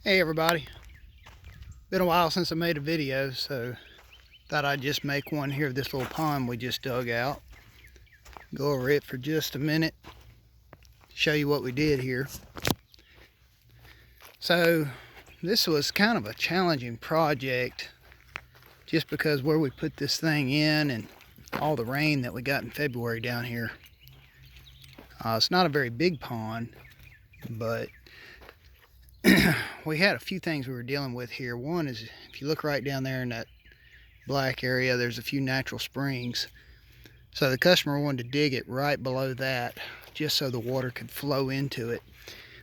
Hey everybody, been a while since I made a video, so thought I'd just make one here of this little pond we just dug out. Go over it for just a minute, show you what we did here. So this was kind of a challenging project just because where we put this thing in and all the rain that we got in February down here. It's not a very big pond, but we had a few things we were dealing with here. One is, if you look right down there in that black area, there's a few natural springs. So the customer wanted to dig it right below that just so the water could flow into it.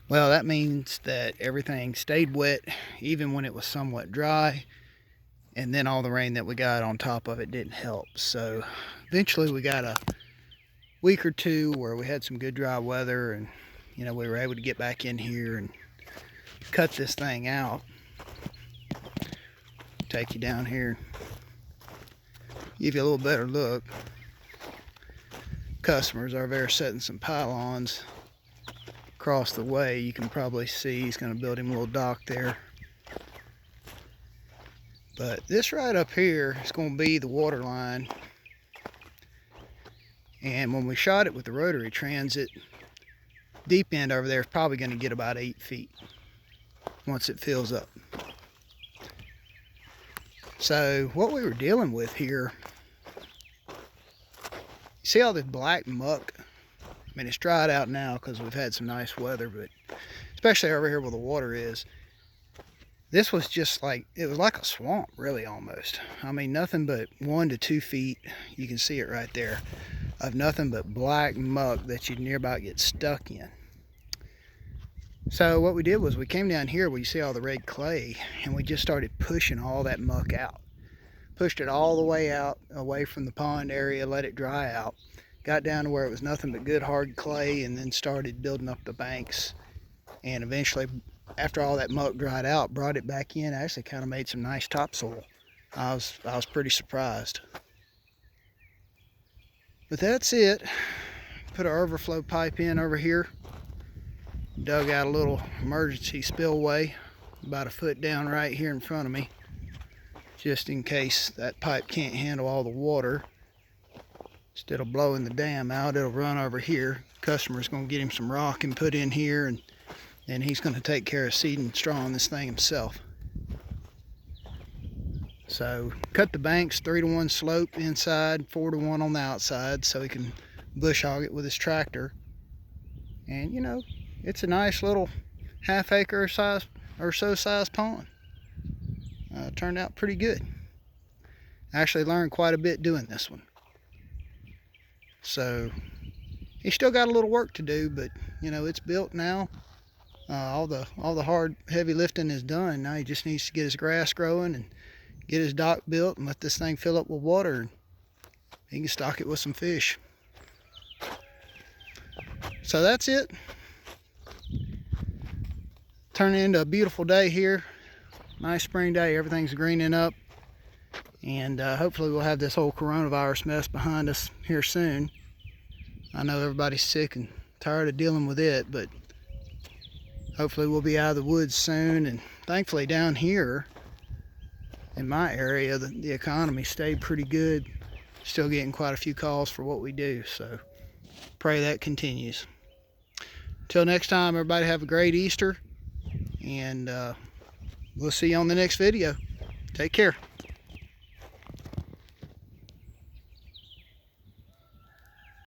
Well, that means that everything stayed wet even when it was somewhat dry, and then all the rain that we got on top of it didn't help. So eventually we got a week or two where we had some good dry weather, and we were able to get back in here and cut this thing out. Take you down here, give you a little better look. Customers over there setting some pylons across the way. You can probably see he's going to build him a little dock there. But this right up here is going to be the water line, and when we shot it with the rotary transit, deep end over there is probably going to get about 8 feet once it fills up. So what we were dealing with here, you see all this black muck? I mean, it's dried out now because we've had some nice weather, but especially over here where the water is, this was just like, it was like a swamp, really, almost. I mean, nothing but 1 to 2 feet, you can see it right there, of nothing but black muck that you'd near about get stuck in. So what we did was we came down here where you see all the red clay, and we just started pushing all that muck out. Pushed it all the way out, away from the pond area, let it dry out. Got down to where it was nothing but good hard clay, and then started building up the banks. And eventually, after all that muck dried out, brought it back in, actually kind of made some nice topsoil. I was pretty surprised. But that's it. Put our overflow pipe in over here. Dug out a little emergency spillway about a foot down right here in front of me, just in case that pipe can't handle all the water. Instead of blowing the dam out, it'll run over here. Customer's going to get him some rock and put in here, and then he's going to take care of seed and straw on this thing himself. So cut the banks 3-to-1 slope inside, 4-to-1 on the outside, so he can bush hog it with his tractor. And it's a nice little half-acre size or so size pond. Turned out pretty good. Actually learned quite a bit doing this one. So he's still got a little work to do, but it's built now. All the hard, heavy lifting is done. Now he just needs to get his grass growing and get his dock built and let this thing fill up with water, and he can stock it with some fish. So that's it. Turning into a beautiful day here. Nice spring day. Everything's greening up, and hopefully we'll have this whole coronavirus mess behind us here soon. I know everybody's sick and tired of dealing with it, but hopefully we'll be out of the woods soon. And thankfully down here in my area, the economy stayed pretty good. Still getting quite a few calls for what we do, so pray that continues. Till next time, everybody have a great Easter, and we'll see you on the next video. Take care.